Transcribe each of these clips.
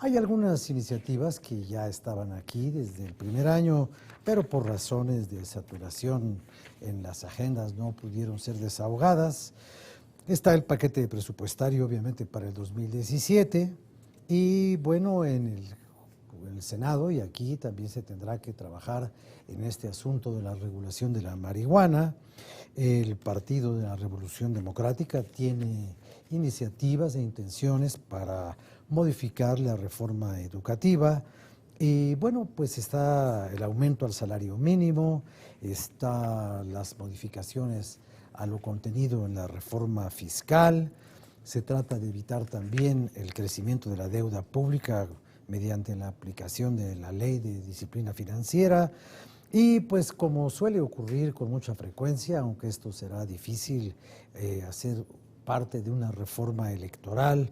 Hay algunas iniciativas que ya estaban aquí desde el primer año, pero por razones de saturación en las agendas no pudieron ser desahogadas. Está el paquete presupuestario, obviamente, para el 2017 y, bueno, en el Senado y aquí también se tendrá que trabajar en este asunto de la regulación de la marihuana. El Partido de la Revolución Democrática tiene iniciativas e intenciones para modificar la reforma educativa y bueno, pues está el aumento al salario mínimo, está las modificaciones a lo contenido en la reforma fiscal, se trata de evitar también el crecimiento de la deuda pública mediante la aplicación de la ley de disciplina financiera y pues como suele ocurrir con mucha frecuencia, aunque esto será difícil hacer parte de una reforma electoral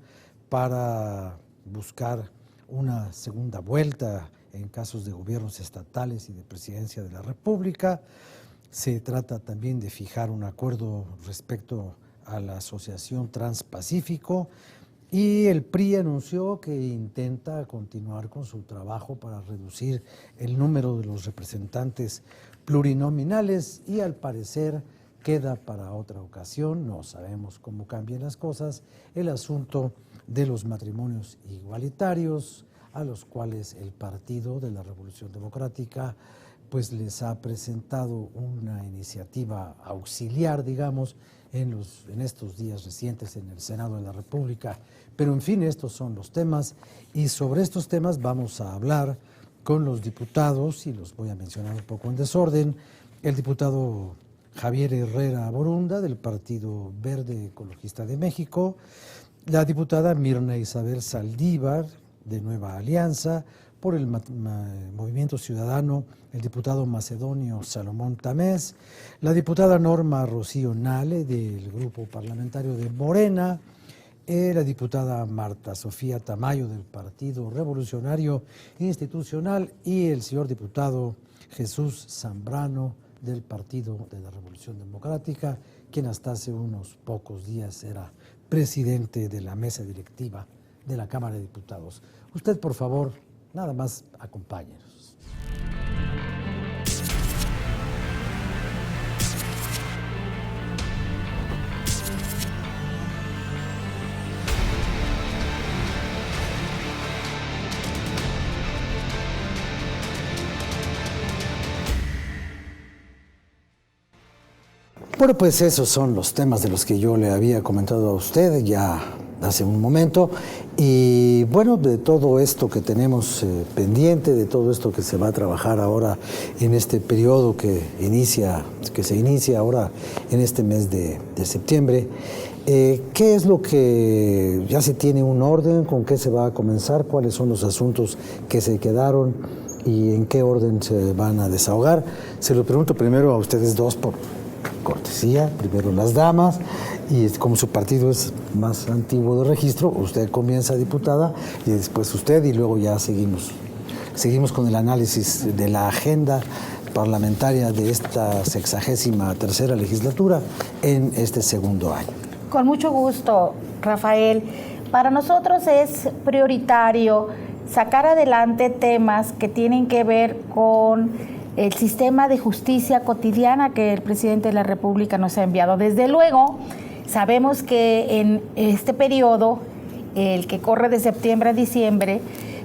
para buscar una segunda vuelta en casos de gobiernos estatales y de presidencia de la República. Se trata también de fijar un acuerdo respecto a la Asociación Transpacífico y el PRI anunció que intenta continuar con su trabajo para reducir el número de los representantes plurinominales y al parecer queda para otra ocasión, no sabemos cómo cambian las cosas, el asunto de los matrimonios igualitarios, a los cuales el Partido de la Revolución Democrática pues les ha presentado una iniciativa auxiliar, digamos, en estos días recientes en el Senado de la República. Pero en fin, estos son los temas y sobre estos temas vamos a hablar con los diputados y los voy a mencionar un poco en desorden. El diputado Javier Herrera Borunda del Partido Verde Ecologista de México, la diputada Mirna Isabel Saldívar de Nueva Alianza, por el Movimiento Ciudadano, el diputado Macedonio Salomón Tamés, la diputada Norma Rocío Nale del Grupo Parlamentario de Morena, la diputada Marta Sofía Tamayo del Partido Revolucionario Institucional y el señor diputado Jesús Zambrano del Partido de la Revolución Democrática, quien hasta hace unos pocos días era presidente de la mesa directiva de la Cámara de Diputados. Usted, por favor, nada más acompáñenos. Bueno, pues esos son los temas de los que yo le había comentado a usted ya hace un momento. Y bueno, de todo esto que tenemos pendiente, de todo esto que se va a trabajar ahora en este periodo que se inicia ahora en este mes de septiembre, ¿qué es lo que ya se tiene un orden? ¿Con qué se va a comenzar? ¿Cuáles son los asuntos que se quedaron? ¿Y en qué orden se van a desahogar? Se lo pregunto primero a ustedes dos por cortesía, primero las damas, y como su partido es más antiguo de registro, usted comienza, diputada, y después usted, y luego ya seguimos con el análisis de la agenda parlamentaria de esta 63ª legislatura en este segundo año. Con mucho gusto, Rafael. Para nosotros es prioritario sacar adelante temas que tienen que ver con el sistema de justicia cotidiana que el presidente de la República nos ha enviado. Desde luego, sabemos que en este periodo, el que corre de septiembre a diciembre,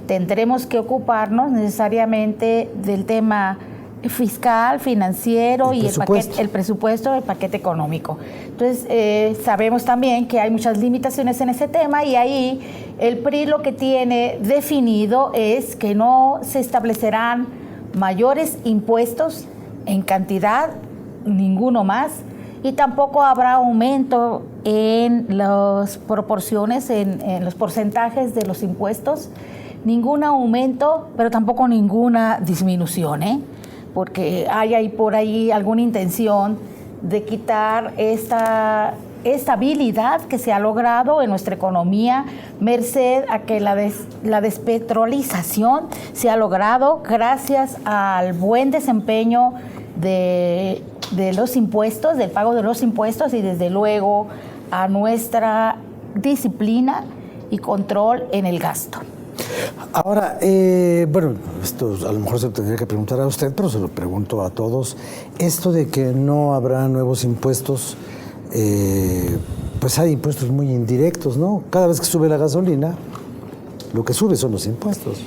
tendremos que ocuparnos necesariamente del tema fiscal, financiero y el presupuesto, el paquete económico. Entonces, sabemos también que hay muchas limitaciones en ese tema y ahí el PRI lo que tiene definido es que no se establecerán mayores impuestos en cantidad, ninguno más, y tampoco habrá aumento en las proporciones, en los porcentajes de los impuestos, ningún aumento, pero tampoco ninguna disminución, porque hay por ahí alguna intención de quitar esta estabilidad que se ha logrado en nuestra economía, merced a que la despetrolización se ha logrado gracias al buen desempeño de los impuestos, del pago de los impuestos y desde luego a nuestra disciplina y control en el gasto. Ahora, bueno, esto a lo mejor se lo tendría que preguntar a usted, pero se lo pregunto a todos. Esto de que no habrá nuevos impuestos, pues hay impuestos muy indirectos, ¿no? Cada vez que sube la gasolina, lo que sube son los impuestos.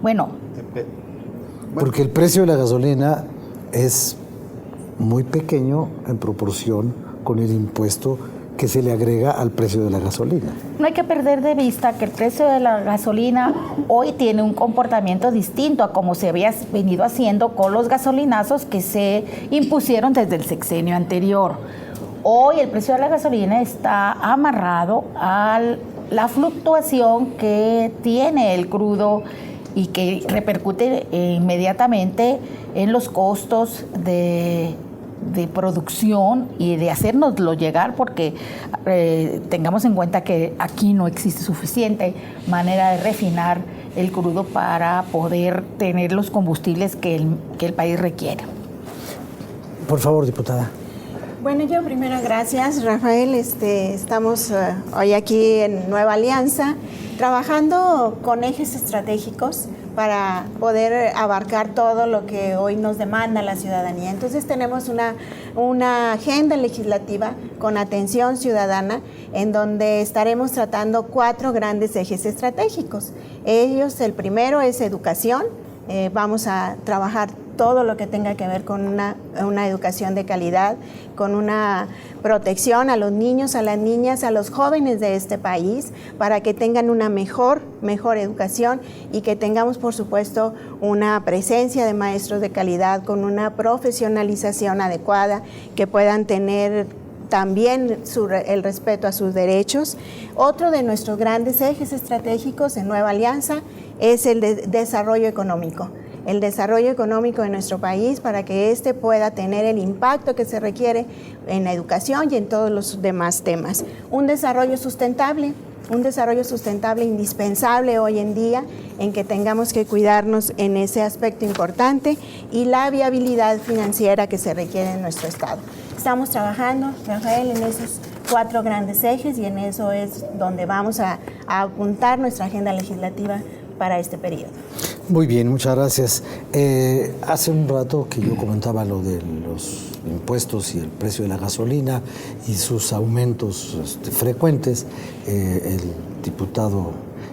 Bueno. Porque el precio de la gasolina es muy pequeño en proporción con el impuesto que se le agrega al precio de la gasolina. No hay que perder de vista que el precio de la gasolina hoy tiene un comportamiento distinto a como se había venido haciendo con los gasolinazos que se impusieron desde el sexenio anterior. Hoy el precio de la gasolina está amarrado a la fluctuación que tiene el crudo y que repercute inmediatamente en los costos de producción y de hacérnoslo llegar, porque tengamos en cuenta que aquí no existe suficiente manera de refinar el crudo para poder tener los combustibles que el país requiere. Por favor, diputada. Bueno, yo primero gracias, Rafael. Estamos hoy aquí en Nueva Alianza trabajando con ejes estratégicos para poder abarcar todo lo que hoy nos demanda la ciudadanía. Entonces tenemos una agenda legislativa con atención ciudadana en donde estaremos tratando 4 grandes ejes estratégicos. El primero es educación. Vamos a trabajar todo lo que tenga que ver con una educación de calidad, con una protección a los niños, a las niñas, a los jóvenes de este país, para que tengan una mejor educación y que tengamos, por supuesto, una presencia de maestros de calidad con una profesionalización adecuada, que puedan tener también el respeto a sus derechos. Otro de nuestros grandes ejes estratégicos en Nueva Alianza es el desarrollo económico. El desarrollo económico de nuestro país para que éste pueda tener el impacto que se requiere en la educación y en todos los demás temas. Un desarrollo sustentable indispensable hoy en día, en que tengamos que cuidarnos en ese aspecto importante, y la viabilidad financiera que se requiere en nuestro Estado. Estamos trabajando, Rafael, en esos 4 grandes ejes, y en eso es donde vamos a apuntar nuestra agenda legislativa para este periodo. Muy bien, muchas gracias. Hace un rato que yo comentaba lo de los impuestos y el precio de la gasolina y sus aumentos frecuentes. El diputado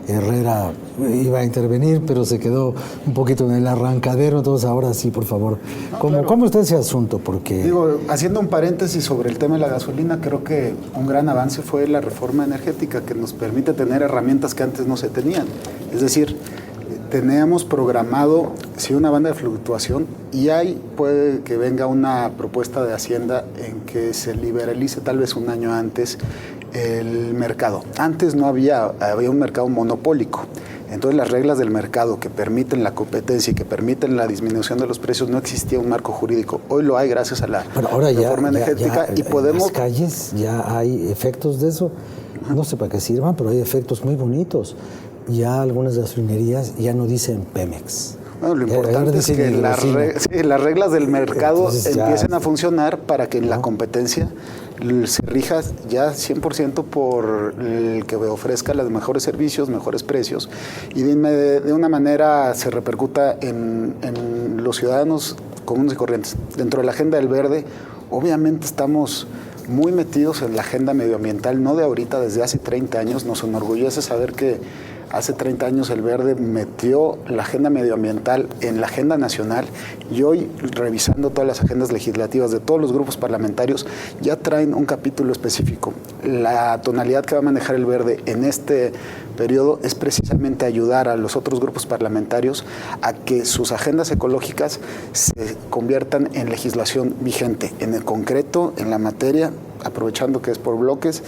Herrera iba a intervenir, pero se quedó un poquito en el arrancadero. Entonces ahora sí, por favor, ¿cómo está ese asunto? Porque digo, haciendo un paréntesis sobre el tema de la gasolina, creo que un gran avance fue la reforma energética, que nos permite tener herramientas que antes no se tenían. Es decir, teníamos programado, sí, una banda de fluctuación, y ahí puede que venga una propuesta de Hacienda en que se liberalice tal vez un año antes el mercado. Antes no había un mercado monopólico. Entonces las reglas del mercado que permiten la competencia y que permiten la disminución de los precios, no existía un marco jurídico. Hoy lo hay gracias a la reforma energética, y podemos... En las calles ya hay efectos de eso. No sé para qué sirvan, pero hay efectos muy bonitos. Ya algunas gasolinerías ya no dicen Pemex. Bueno, lo importante es que las reglas del mercado empiecen a funcionar para que la competencia se rija ya 100% por el que ofrezca los mejores servicios, mejores precios, y de una manera se repercuta en los ciudadanos comunes y corrientes. Dentro de la agenda del verde, obviamente estamos muy metidos en la agenda medioambiental, no de ahorita, desde hace 30 años. Nos enorgullece saber que hace 30 años el Verde metió la agenda medioambiental en la agenda nacional, y hoy, revisando todas las agendas legislativas de todos los grupos parlamentarios, ya traen un capítulo específico. La tonalidad que va a manejar el Verde en este periodo es precisamente ayudar a los otros grupos parlamentarios a que sus agendas ecológicas se conviertan en legislación vigente, en el concreto, en la materia, aprovechando que es por bloques.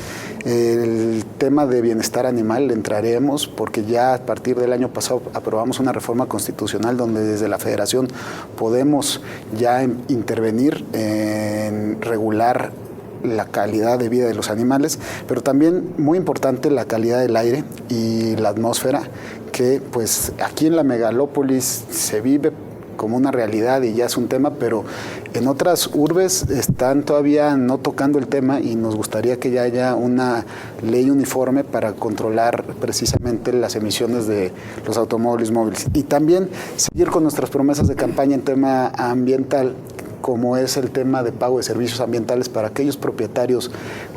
El tema de bienestar animal le entraremos, porque ya a partir del año pasado aprobamos una reforma constitucional donde desde la Federación podemos ya intervenir en regular la calidad de vida de los animales, pero también muy importante la calidad del aire y la atmósfera, que pues aquí en la megalópolis se vive como una realidad y ya es un tema, pero en otras urbes están todavía no tocando el tema y nos gustaría que ya haya una ley uniforme para controlar precisamente las emisiones de los automóviles móviles. Y también seguir con nuestras promesas de campaña en tema ambiental, como es el tema de pago de servicios ambientales para aquellos propietarios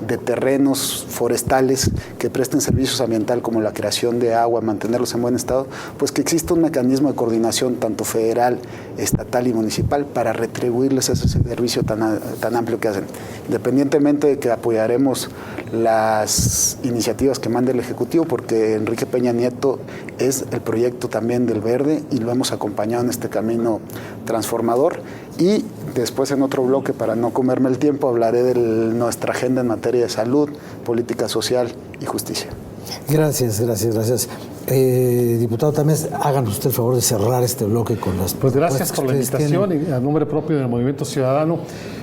de terrenos forestales que presten servicios ambientales como la creación de agua, mantenerlos en buen estado, pues que exista un mecanismo de coordinación tanto federal, estatal y municipal para retribuirles ese servicio tan amplio que hacen. Independientemente de que apoyaremos las iniciativas que mande el Ejecutivo, porque Enrique Peña Nieto es el proyecto también del Verde y lo hemos acompañado en este camino transformador. Y después, en otro bloque, para no comerme el tiempo, hablaré de nuestra agenda en materia de salud, política social y justicia. Gracias. Diputado Tamés, háganos usted el favor de cerrar este bloque con las Pues gracias por la invitación y a nombre propio del Movimiento Ciudadano.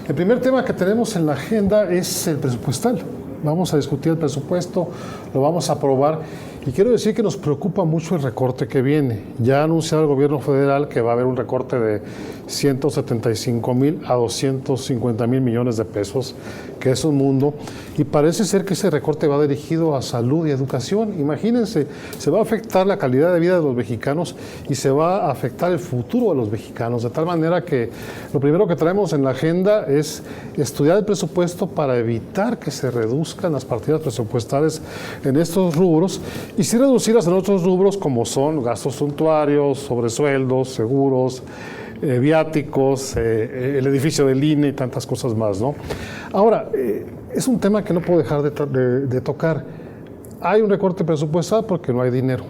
El primer tema que tenemos en la agenda es el presupuestal. Vamos a discutir el presupuesto, lo vamos a aprobar y quiero decir que nos preocupa mucho el recorte que viene. Ya ha anunciado el gobierno federal que va a haber un recorte de 175,000 a 250,000 millones de pesos, que es un mundo, y parece ser que ese recorte va dirigido a salud y educación. Imagínense, se va a afectar la calidad de vida de los mexicanos y se va a afectar el futuro de los mexicanos, de tal manera que lo primero que traemos en la agenda es estudiar el presupuesto para evitar que se reduzcan las partidas presupuestales en estos rubros y sí reducirlas en otros rubros como son gastos suntuarios, sobresueldos, seguros, viáticos, el edificio del INE y tantas cosas más, ¿no? Ahora, es un tema que no puedo dejar de tocar. Hay un recorte presupuestal porque no hay dinero.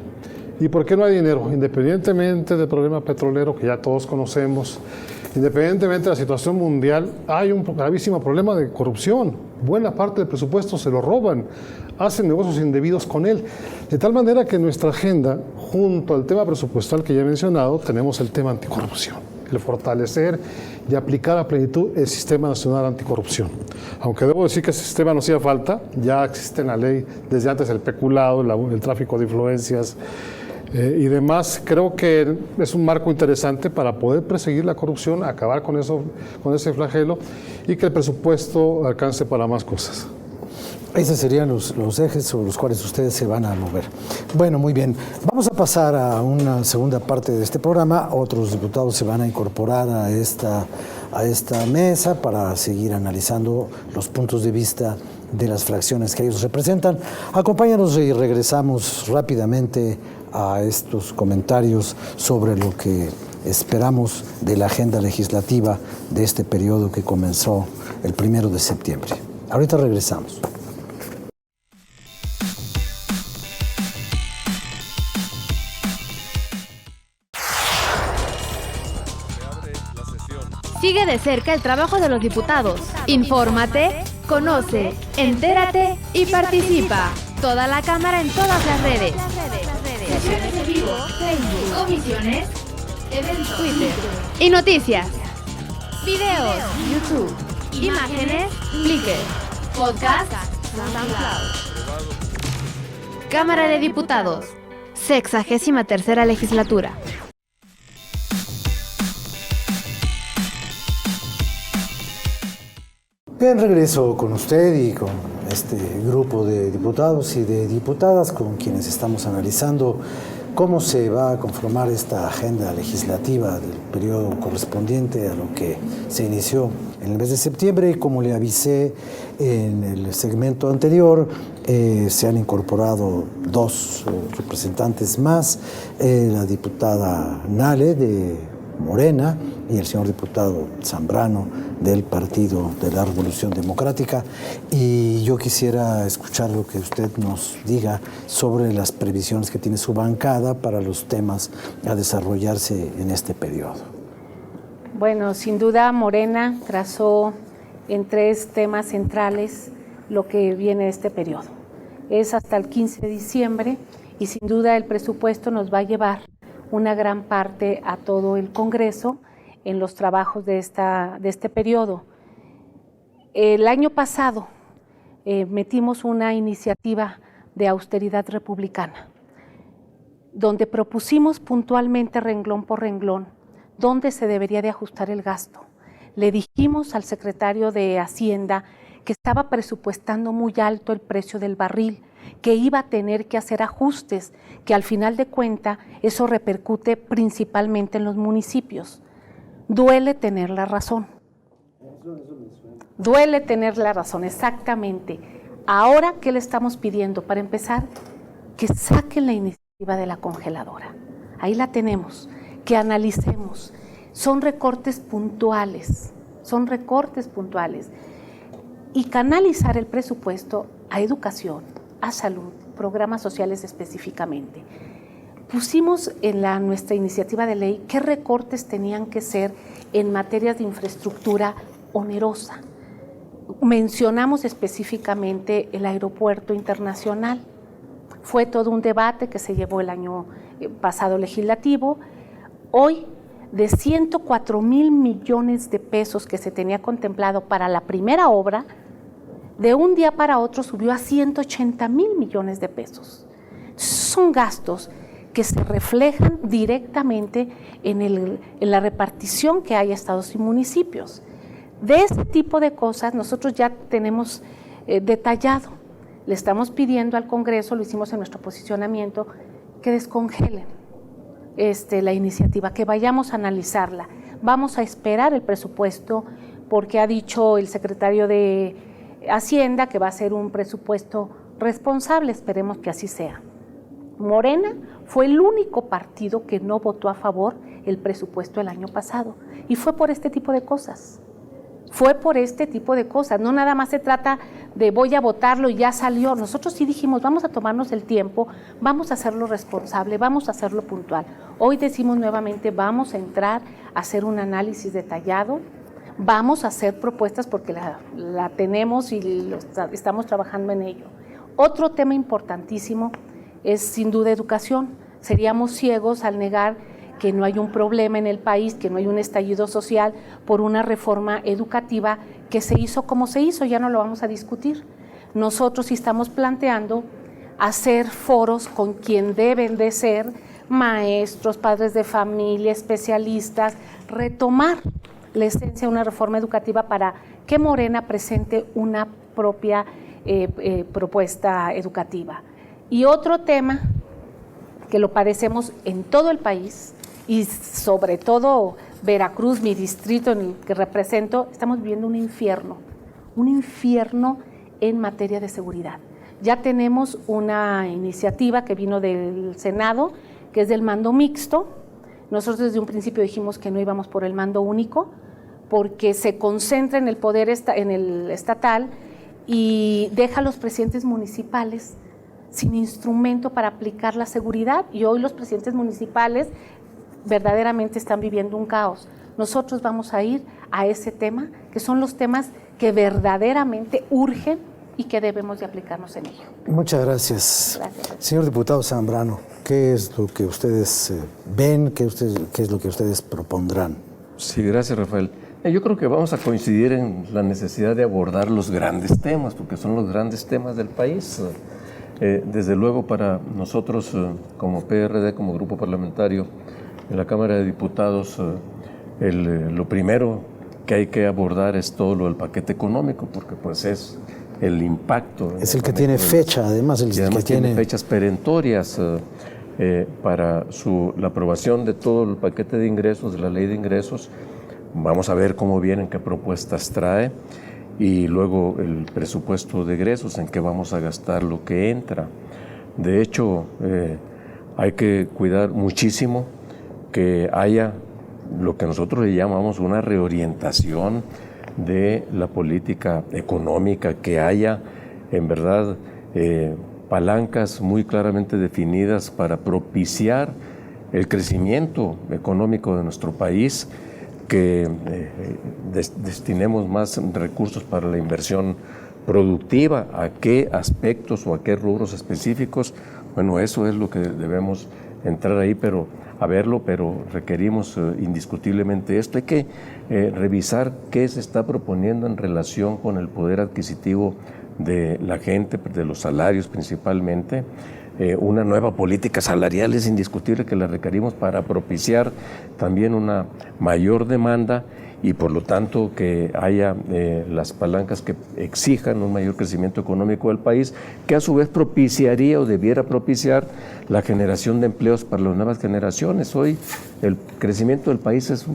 ¿Y por qué no hay dinero? Independientemente del problema petrolero que ya todos conocemos, independientemente de la situación mundial, hay un gravísimo problema de corrupción. Buena parte del presupuesto se lo roban, hacen negocios indebidos con él. De tal manera que en nuestra agenda, junto al tema presupuestal que ya he mencionado, tenemos el tema anticorrupción, el fortalecer y aplicar a plenitud el Sistema Nacional Anticorrupción. Aunque debo decir que ese sistema no hacía falta, ya existe en la ley desde antes el peculado, el tráfico de influencias, y demás. Creo que es un marco interesante para poder perseguir la corrupción, acabar con eso, con ese flagelo y que el presupuesto alcance para más cosas. Esos serían los ejes sobre los cuales ustedes se van a mover. Bueno, muy bien. Vamos a pasar a una segunda parte de este programa. Otros diputados se van a incorporar a esta mesa para seguir analizando los puntos de vista de las fracciones que ellos representan. Acompáñanos y regresamos rápidamente a estos comentarios sobre lo que esperamos de la agenda legislativa de este periodo que comenzó el 1 de septiembre. Ahorita regresamos. Sigue de cerca el trabajo de los diputados. Infórmate, conoce, entérate y participa. Toda la Cámara en todas las redes. Sesiones en vivo, Facebook, comisiones, eventos, Twitter y noticias. Videos, YouTube, imágenes, Flickr, podcast, SoundCloud. Cámara de Diputados, 63ª legislatura. Bien, regreso con usted y con este grupo de diputados y de diputadas con quienes estamos analizando cómo se va a conformar esta agenda legislativa del periodo correspondiente a lo que se inició en el mes de septiembre. Y como le avisé en el segmento anterior, se han incorporado dos representantes más, la diputada Nale de Morena y el señor diputado Zambrano del Partido de la Revolución Democrática, y yo quisiera escuchar lo que usted nos diga sobre las previsiones que tiene su bancada para los temas a desarrollarse en este periodo. Bueno, sin duda Morena trazó en 3 temas centrales lo que viene de este periodo. Es hasta el 15 de diciembre y sin duda el presupuesto nos va a llevar una gran parte a todo el Congreso en los trabajos de este periodo. El año pasado metimos una iniciativa de austeridad republicana, donde propusimos puntualmente renglón por renglón dónde se debería de ajustar el gasto. Le dijimos al secretario de Hacienda que estaba presupuestando muy alto el precio del barril, que iba a tener que hacer ajustes, que al final de cuentas eso repercute principalmente en los municipios. Duele tener la razón. Duele tener la razón, exactamente. Ahora, ¿qué le estamos pidiendo? Para empezar, que saquen la iniciativa de la congeladora. Ahí la tenemos, que analicemos. Son recortes puntuales, y canalizar el presupuesto a educación, a salud, programas sociales específicamente. Pusimos en nuestra iniciativa de ley qué recortes tenían que ser en materias de infraestructura onerosa. Mencionamos específicamente el aeropuerto internacional. Fue todo un debate que se llevó el año pasado legislativo. Hoy, de 104,000 millones de pesos que se tenía contemplado para la primera obra, de un día para otro subió a 180,000 millones de pesos. Son gastos que se reflejan directamente en la repartición que hay a estados y municipios. De este tipo de cosas nosotros ya tenemos detallado. Le estamos pidiendo al Congreso, lo hicimos en nuestro posicionamiento, que descongelen la iniciativa, que vayamos a analizarla. Vamos a esperar el presupuesto porque ha dicho el secretario de Hacienda que va a ser un presupuesto responsable, esperemos que así sea. Morena fue el único partido que no votó a favor el presupuesto el año pasado y fue por este tipo de cosas. No nada más se trata de voy a votarlo y ya salió. Nosotros sí dijimos, vamos a tomarnos el tiempo, vamos a hacerlo responsable, vamos a hacerlo puntual. Hoy decimos nuevamente, vamos a entrar a hacer un análisis detallado, vamos a hacer propuestas porque la tenemos y estamos trabajando en ello. Otro tema importantísimo es sin duda educación. Seríamos ciegos al negar que no hay un problema en el país, que no hay un estallido social por una reforma educativa que se hizo como se hizo, ya no lo vamos a discutir. Nosotros sí estamos planteando hacer foros con quien deben de ser maestros, padres de familia, especialistas, retomar la esencia de una reforma educativa para que Morena presente una propia propuesta educativa. Y otro tema que lo padecemos en todo el país, y sobre todo Veracruz, mi distrito en el que represento, estamos viviendo un infierno en materia de seguridad. Ya tenemos una iniciativa que vino del Senado, que es del mando mixto. Nosotros desde un principio dijimos que no íbamos por el mando único, porque se concentra en el poder en el estatal y deja a los presidentes municipales sin instrumento para aplicar la seguridad, y hoy los presidentes municipales verdaderamente están viviendo un caos. Nosotros vamos a ir a ese tema, que son los temas que verdaderamente urgen y que debemos de aplicarnos en ello. Muchas gracias. Señor diputado Zambrano, ¿qué es lo que ustedes ven, qué es lo que ustedes propondrán? Sí, gracias, Rafael. Yo creo que vamos a coincidir en la necesidad de abordar los grandes temas, porque son los grandes temas del país. Desde luego, para nosotros como PRD, como grupo parlamentario en la Cámara de Diputados, lo primero que hay que abordar es todo lo del paquete económico, porque pues es el impacto. Es el que tiene fecha, además. Además tiene fechas perentorias para la aprobación de todo el paquete de ingresos, de la ley de ingresos. Vamos a ver cómo vienen, qué propuestas trae, y luego el presupuesto de egresos, en qué vamos a gastar lo que entra. De hecho, hay que cuidar muchísimo que haya lo que nosotros le llamamos una reorientación de la política económica, que haya en verdad palancas muy claramente definidas para propiciar el crecimiento económico de nuestro país, que destinemos más recursos para la inversión productiva. ¿A qué aspectos o a qué rubros específicos? Bueno, eso es lo que debemos entrar ahí, pero requerimos indiscutiblemente esto. Hay que revisar qué se está proponiendo en relación con el poder adquisitivo de la gente, de los salarios principalmente, una nueva política salarial, es indiscutible que la requerimos para propiciar también una mayor demanda y por lo tanto que haya las palancas que exijan un mayor crecimiento económico del país, que a su vez propiciaría o debiera propiciar la generación de empleos para las nuevas generaciones. Hoy el crecimiento del país es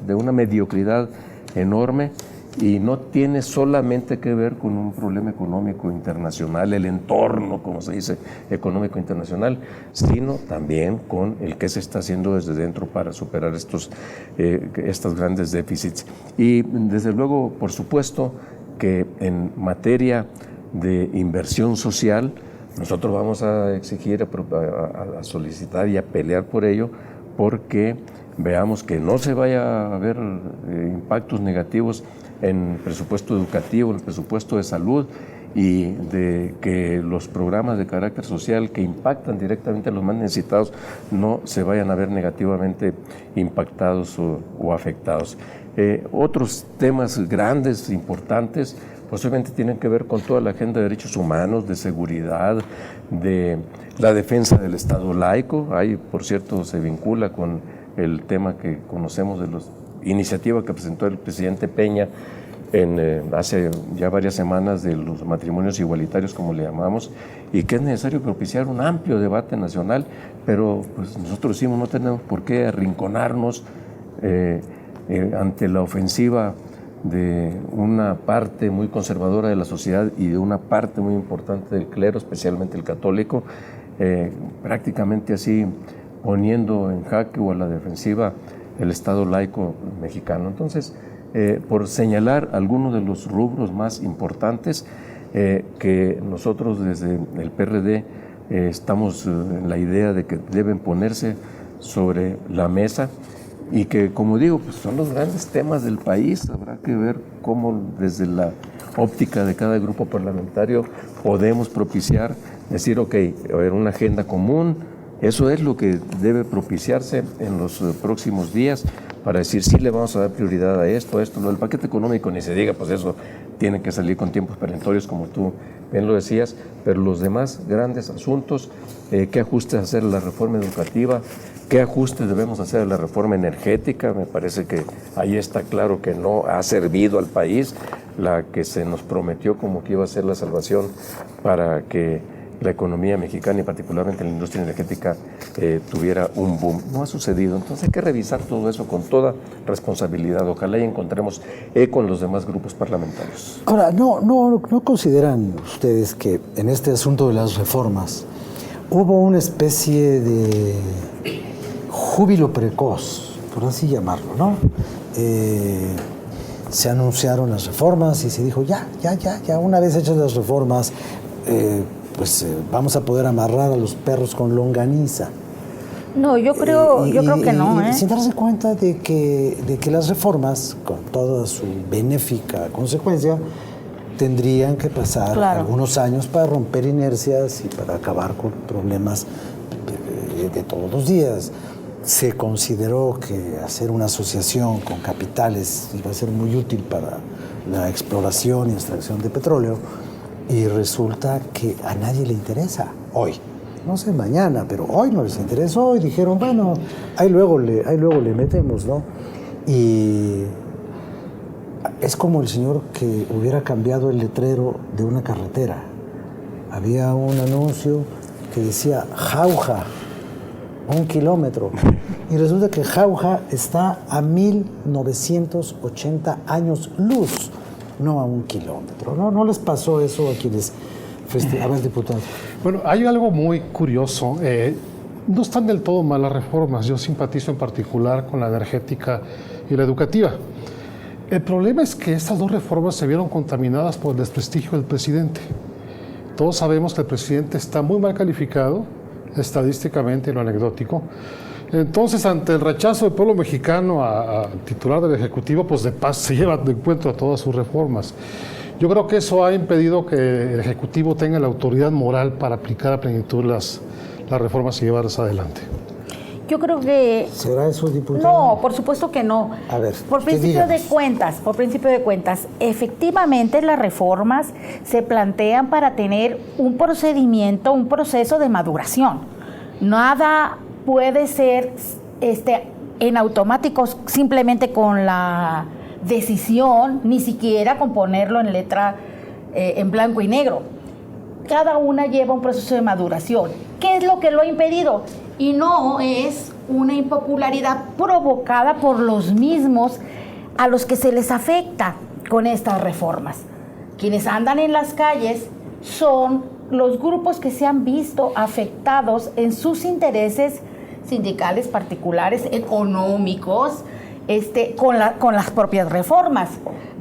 de una mediocridad enorme y no tiene solamente que ver con un problema económico internacional, el entorno, como se dice, económico internacional, sino también con el que se está haciendo desde dentro para superar estos grandes déficits. Y desde luego, por supuesto, que en materia de inversión social, nosotros vamos a exigir, a solicitar y a pelear por ello, porque veamos que no se vaya a haber impactos negativos en el presupuesto educativo, en el presupuesto de salud y de que los programas de carácter social que impactan directamente a los más necesitados no se vayan a ver negativamente impactados o afectados. Otros temas grandes, importantes, posiblemente tienen que ver con toda la agenda de derechos humanos, de seguridad, de la defensa del Estado laico. Ahí, por cierto, se vincula con el tema que conocemos de la iniciativa que presentó el presidente Peña hace ya varias semanas de los matrimonios igualitarios, como le llamamos, y que es necesario propiciar un amplio debate nacional, pero pues nosotros decimos no tenemos por qué arrinconarnos ante la ofensiva de una parte muy conservadora de la sociedad y de una parte muy importante del clero, especialmente el católico, prácticamente así poniendo en jaque o a la defensiva el Estado laico mexicano. Entonces, por señalar algunos de los rubros más importantes que nosotros desde el PRD estamos en la idea de que deben ponerse sobre la mesa y que, como digo, pues son los grandes temas del país. Habrá que ver cómo desde la óptica de cada grupo parlamentario podemos propiciar, decir, ok, a ver, una agenda común. Eso es lo que debe propiciarse en los próximos días para decir sí le vamos a dar prioridad a esto, el paquete económico ni se diga, pues eso tiene que salir con tiempos perentorios como tú bien lo decías, pero los demás grandes asuntos, qué ajustes hacer a la reforma educativa, qué ajustes debemos hacer a la reforma energética, me parece que ahí está claro que no ha servido al país la que se nos prometió como que iba a ser la salvación para que la economía mexicana y particularmente la industria energética tuviera un boom. No ha sucedido, entonces hay que revisar todo eso con toda responsabilidad. Ojalá y encontremos eco en los demás grupos parlamentarios. Ahora, ¿no consideran ustedes que en este asunto de las reformas hubo una especie de júbilo precoz, por así llamarlo, ¿no? Se anunciaron las reformas y se dijo, ya, una vez hechas las reformas, vamos a poder amarrar a los perros con longaniza. No, yo creo que no. Sin darse cuenta de que las reformas, con toda su benéfica consecuencia, tendrían que pasar algunos años para romper inercias y para acabar con problemas de todos los días. Se consideró que hacer una asociación con capitales iba a ser muy útil para la exploración y extracción de petróleo, y resulta que a nadie le interesa hoy. No sé mañana, pero hoy no les interesó y dijeron, bueno, ahí luego le metemos, ¿no? Y es como el señor que hubiera cambiado el letrero de una carretera. Había un anuncio que decía Jauja, 1 kilómetro. Y resulta que Jauja está a 1980 años luz, no a 1 kilómetro. ¿No les pasó eso a quienes festejaban diputados? Bueno, hay algo muy curioso. No están del todo mal las reformas. Yo simpatizo en particular con la energética y la educativa. El problema es que estas dos reformas se vieron contaminadas por el desprestigio del presidente. Todos sabemos que el presidente está muy mal calificado, estadísticamente, en lo anecdótico. Entonces, ante el rechazo del pueblo mexicano a titular del Ejecutivo, pues de paz se lleva de encuentro a todas sus reformas. Yo creo que eso ha impedido que el Ejecutivo tenga la autoridad moral para aplicar a plenitud las reformas y llevarlas adelante. Yo creo que... ¿Será eso, diputada? No, por supuesto que no. A ver, por principio de cuentas, efectivamente las reformas se plantean para tener un procedimiento, un proceso de maduración. Nada puede ser en automático simplemente con la decisión, ni siquiera con ponerlo en letra en blanco y negro. Cada una lleva un proceso de maduración. ¿Qué es lo que lo ha impedido? Y no es una impopularidad provocada por los mismos a los que se les afecta con estas reformas. Quienes andan en las calles son los grupos que se han visto afectados en sus intereses sindicales particulares, económicos, con las propias reformas.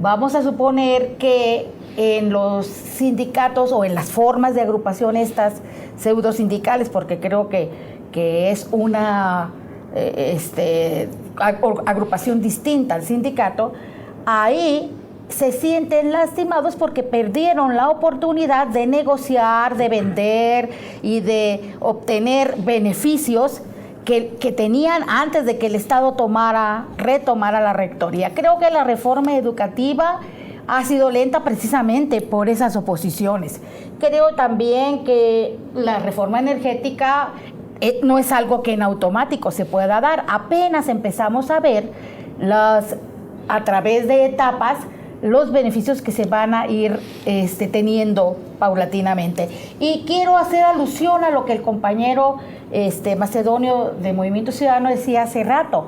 Vamos a suponer que en los sindicatos o en las formas de agrupación estas pseudo sindicales, porque creo que es una agrupación distinta al sindicato, ahí se sienten lastimados porque perdieron la oportunidad de negociar, de vender y de obtener beneficios que tenían antes de que el Estado retomara la rectoría. Creo que la reforma educativa ha sido lenta precisamente por esas oposiciones. Creo también que la reforma energética no es algo que en automático se pueda dar. Apenas empezamos a ver a través de etapas los beneficios que se van a ir teniendo paulatinamente. Y quiero hacer alusión a lo que el compañero Macedonio de Movimiento Ciudadano decía hace rato.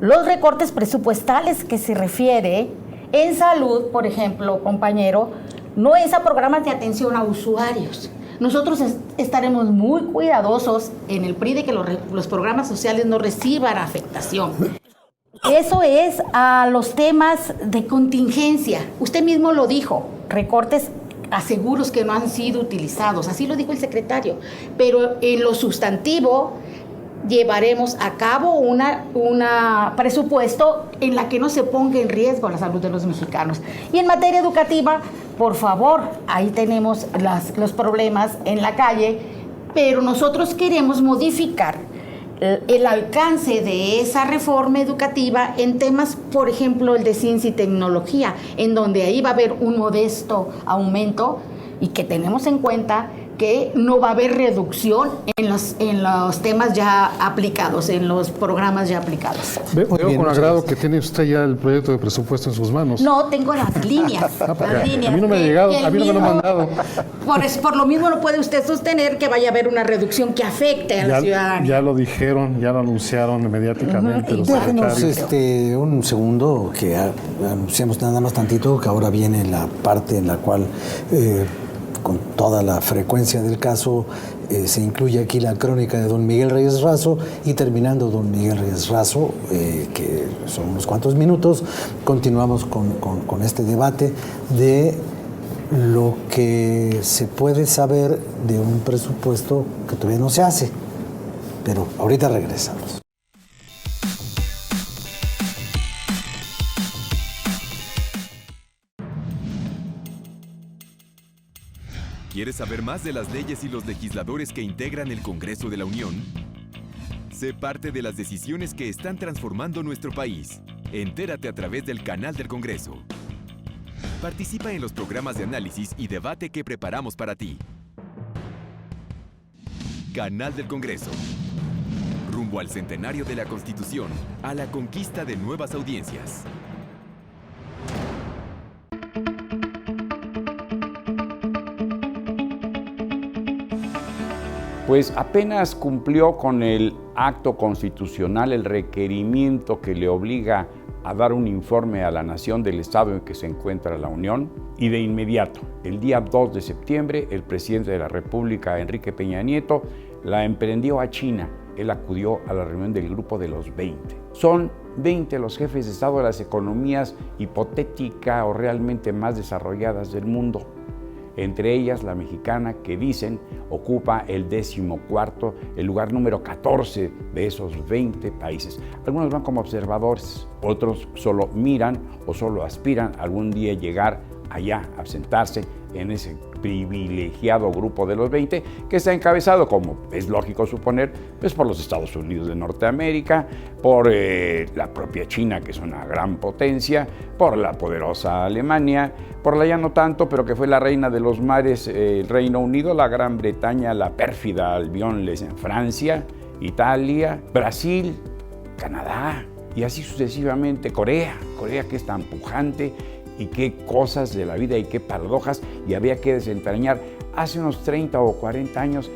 Los recortes presupuestales que se refiere en salud, por ejemplo, compañero, no es a programas de atención a usuarios. Nosotros estaremos muy cuidadosos en el PRI de que los programas sociales no reciban afectación. Eso es a los temas de contingencia. Usted mismo lo dijo, recortes a seguros que no han sido utilizados, así lo dijo el secretario. Pero en lo sustantivo llevaremos a cabo un presupuesto en la que no se ponga en riesgo la salud de los mexicanos. Y en materia educativa, por favor, ahí tenemos los problemas en la calle, pero nosotros queremos modificar el alcance de esa reforma educativa en temas, por ejemplo, el de ciencia y tecnología, en donde ahí va a haber un modesto aumento y que tenemos en cuenta que no va a haber reducción en los temas ya aplicados, en los programas ya aplicados. Veo con agrado que tiene usted ya el proyecto de presupuesto en sus manos. No, tengo las líneas. A mí no me ha llegado, a mí no me lo han mandado. Por lo mismo no puede usted sostener que vaya a haber una reducción que afecte a la ciudadanía. Ya lo dijeron, ya lo anunciaron mediáticamente. Déjenos un segundo que anunciamos nada más tantito, que ahora viene la parte en la cual con toda la frecuencia del caso, se incluye aquí la crónica de don Miguel Reyes Razo, y terminando don Miguel Reyes Razo, que son unos cuantos minutos, continuamos con este debate de lo que se puede saber de un presupuesto que todavía no se hace. Pero ahorita regresamos. ¿Quieres saber más de las leyes y los legisladores que integran el Congreso de la Unión? Sé parte de las decisiones que están transformando nuestro país. Entérate a través del canal del Congreso. Participa en los programas de análisis y debate que preparamos para ti. Canal del Congreso. Rumbo al centenario de la Constitución, a la conquista de nuevas audiencias. Pues apenas cumplió con el acto constitucional el requerimiento que le obliga a dar un informe a la nación del estado en que se encuentra la Unión, y de inmediato, el día 2 de septiembre, el presidente de la República, Enrique Peña Nieto, la emprendió a China. Él acudió a la reunión del grupo de los 20. Son 20 los jefes de estado de las economías hipotética o realmente más desarrolladas del mundo. Entre ellas la mexicana, que dicen ocupa el 14º, el lugar número 14 de esos 20 países. Algunos van como observadores, otros solo miran o solo aspiran algún día llegar allá a sentarse en ese privilegiado grupo de los 20, que está encabezado, como es lógico suponer, pues por los Estados Unidos de Norteamérica, por la propia China, que es una gran potencia, por la poderosa Alemania, por la ya no tanto, pero que fue la reina de los mares, el Reino Unido, la Gran Bretaña, la pérfida Albión, Francia, Italia, Brasil, Canadá, y así sucesivamente. Corea que es tan pujante, y qué cosas de la vida y qué paradojas, y había que desentrañar. Hace unos 30 o 40 años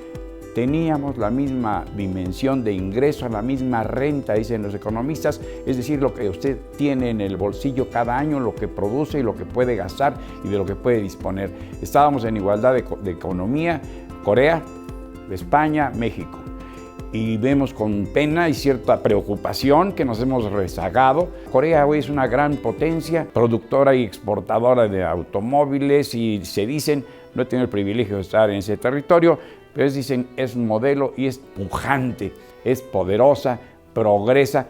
teníamos la misma dimensión de ingreso, la misma renta, dicen los economistas, es decir, lo que usted tiene en el bolsillo cada año, lo que produce y lo que puede gastar y de lo que puede disponer. Estábamos en igualdad de economía, Corea, España, México. Y vemos con pena y cierta preocupación que nos hemos rezagado. Corea hoy es una gran potencia, productora y exportadora de automóviles, y se dicen, no he tenido el privilegio de estar en ese territorio, pero dicen es modelo y es pujante, es poderosa, progresa.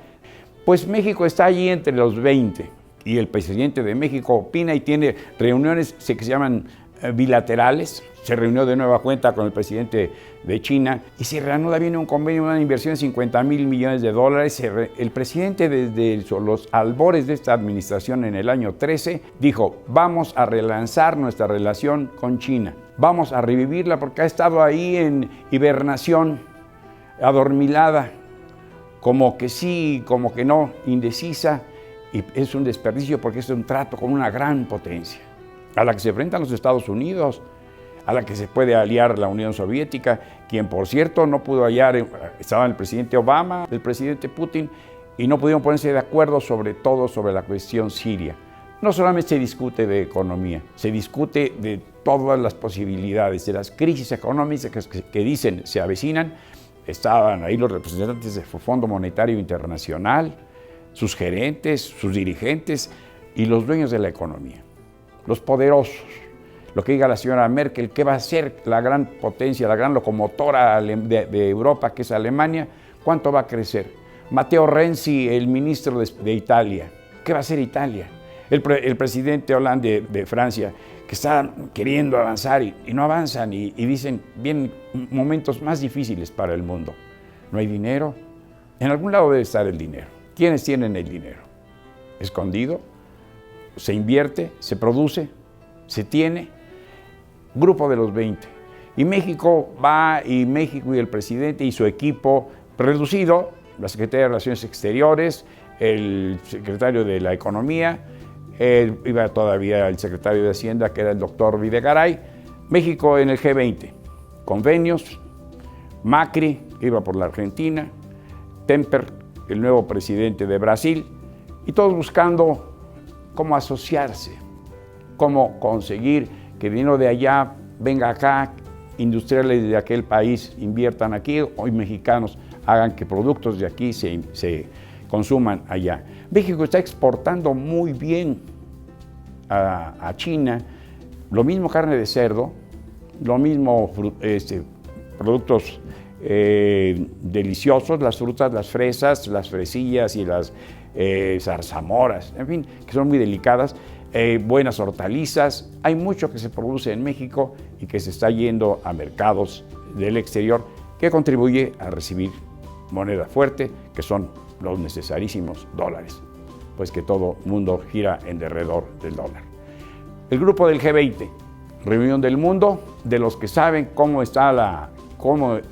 Pues México está allí entre los 20, y el presidente de México opina y tiene reuniones que se llaman bilaterales. Se reunió de nueva cuenta con el presidente de China y se reanuda bien un convenio, una inversión de 50,000 millones de dólares. El presidente, desde los albores de esta administración en el año 13, dijo: vamos a relanzar nuestra relación con China, vamos a revivirla, porque ha estado ahí en hibernación, adormilada, como que sí, como que no, indecisa, y es un desperdicio porque es un trato con una gran potencia, a la que se enfrentan los Estados Unidos, a la que se puede aliar la Unión Soviética, quien por cierto no pudo hallar, estaba el presidente Obama, el presidente Putin, y no pudieron ponerse de acuerdo sobre todo sobre la cuestión siria. No solamente se discute de economía, se discute de todas las posibilidades, de las crisis económicas que dicen se avecinan. Estaban ahí los representantes del Fondo Monetario Internacional, sus gerentes, sus dirigentes y los dueños de la economía, los poderosos. Lo que diga la señora Merkel, que va a ser la gran potencia, la gran locomotora de Europa, que es Alemania, ¿cuánto va a crecer? Matteo Renzi, el ministro de Italia, ¿qué va a hacer Italia? El presidente Hollande de Francia, que está queriendo avanzar y no avanzan, y dicen, vienen momentos más difíciles para el mundo. ¿No hay dinero? En algún lado debe estar el dinero. ¿Quiénes tienen el dinero? Escondido, se invierte, se produce, se tiene. Grupo de los 20. Y México va, y México y el presidente y su equipo reducido, la Secretaría de Relaciones Exteriores, el secretario de la Economía, iba todavía el secretario de Hacienda, que era el doctor Videgaray. México en el G20, convenios, Macri, iba por la Argentina, Temper, el nuevo presidente de Brasil, y todos buscando cómo asociarse, cómo conseguir que dinero de allá venga acá, industriales de aquel país inviertan aquí, hoy mexicanos hagan que productos de aquí se consuman allá. México está exportando muy bien a China, lo mismo carne de cerdo, lo mismo productos deliciosos, las frutas, las fresas, las fresillas y las zarzamoras, en fin, que son muy delicadas. Buenas hortalizas, hay mucho que se produce en México y que se está yendo a mercados del exterior, que contribuye a recibir moneda fuerte, que son los necesarísimos dólares, pues que todo mundo gira en derredor del dólar. El grupo del G20, reunión del mundo, de los que saben cómo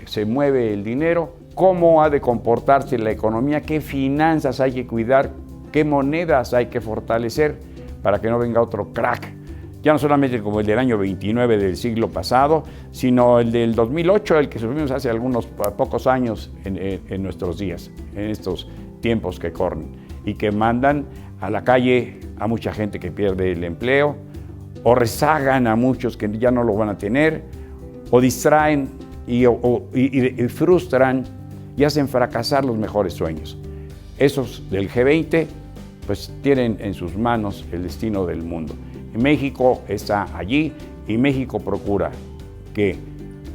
se mueve el dinero, cómo ha de comportarse la economía, qué finanzas hay que cuidar, qué monedas hay que fortalecer, para que no venga otro crack, ya no solamente como el del año 29 del siglo pasado, sino el del 2008, el que sufrimos hace algunos pocos años en nuestros días, en estos tiempos que corren, y que mandan a la calle a mucha gente que pierde el empleo, o rezagan a muchos que ya no lo van a tener, o distraen y frustran y hacen fracasar los mejores sueños. Esos del G20 pues tienen en sus manos el destino del mundo. Y México está allí, y México procura que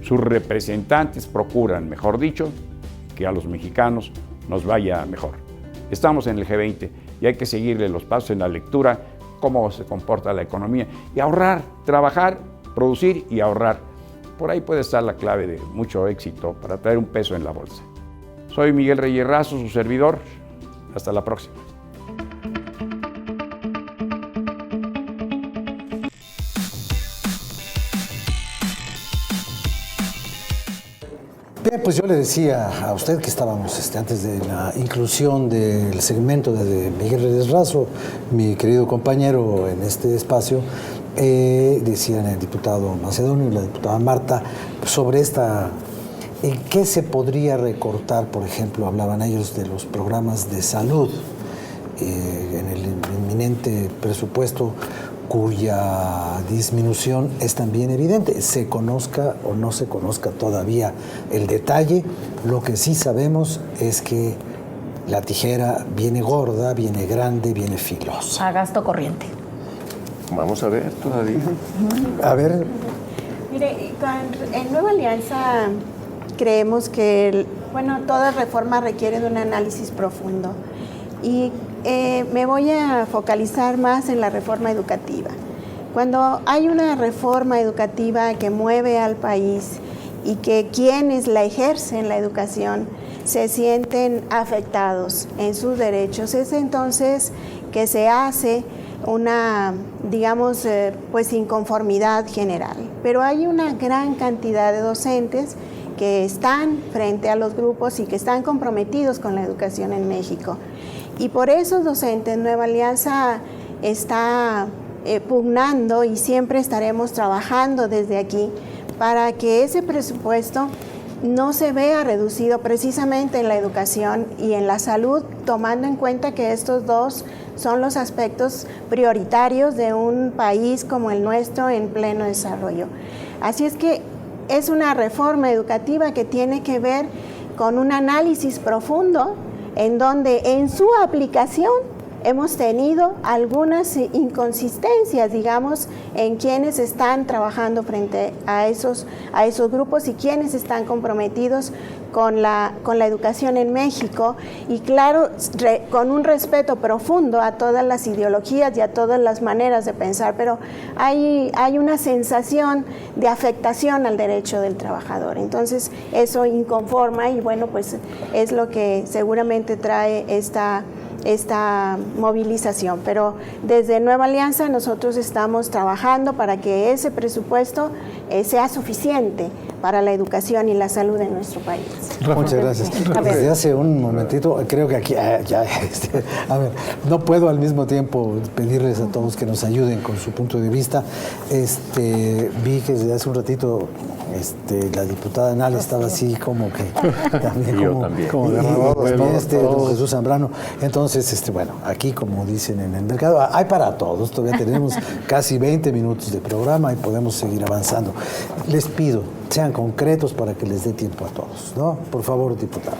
sus representantes procuran, mejor dicho, que a los mexicanos nos vaya mejor. Estamos en el G20 y hay que seguirle los pasos en la lectura, cómo se comporta la economía, y ahorrar, trabajar producir y ahorrar. Por ahí puede estar la clave de mucho éxito para traer un peso en la bolsa. Soy Miguel Reyes Razo, su servidor. Hasta la próxima. Bien, pues yo le decía a usted que estábamos antes de la inclusión del segmento de Miguel Reyes Razo, mi querido compañero en este espacio, decían el diputado Macedonio y la diputada Marta sobre ¿en qué se podría recortar? Por ejemplo, hablaban ellos de los programas de salud en el inminente presupuesto, cuya disminución es también evidente, se conozca o no se conozca todavía el detalle. Lo que sí sabemos es que la tijera viene gorda, viene grande, viene filosa. A gasto corriente. Vamos a ver todavía. A ver. Mire, en Nueva Alianza creemos que, toda reforma requiere de un análisis profundo. Y me voy a focalizar más en la reforma educativa. Cuando hay una reforma educativa que mueve al país y que quienes la ejercen, la educación, se sienten afectados en sus derechos, es entonces que se hace una, inconformidad general. Pero hay una gran cantidad de docentes que están frente a los grupos y que están comprometidos con la educación en México. Y por esos docentes, Nueva Alianza está pugnando y siempre estaremos trabajando desde aquí para que ese presupuesto no se vea reducido precisamente en la educación y en la salud, tomando en cuenta que estos dos son los aspectos prioritarios de un país como el nuestro en pleno desarrollo. Así es que es una reforma educativa que tiene que ver con un análisis profundo en donde en su aplicación hemos tenido algunas inconsistencias, en quienes están trabajando frente a esos grupos y quienes están comprometidos con la educación en México, y claro, con un respeto profundo a todas las ideologías y a todas las maneras de pensar, pero hay una sensación de afectación al derecho del trabajador. Entonces, eso inconforma y es lo que seguramente trae esta movilización, pero desde Nueva Alianza nosotros estamos trabajando para que ese presupuesto sea suficiente para la educación y la salud en nuestro país. Muchas gracias. Desde hace un momentito, creo que aquí, no puedo al mismo tiempo pedirles a todos que nos ayuden con su punto de vista. Vi que desde hace un ratito la diputada Nal estaba así como que también como don Jesús Zambrano. Entonces, aquí como dicen en el mercado, hay para todos. Todavía tenemos casi 20 minutos de programa y podemos seguir avanzando. Les pido, sean concretos para que les dé tiempo a todos, ¿no? Por favor, diputado.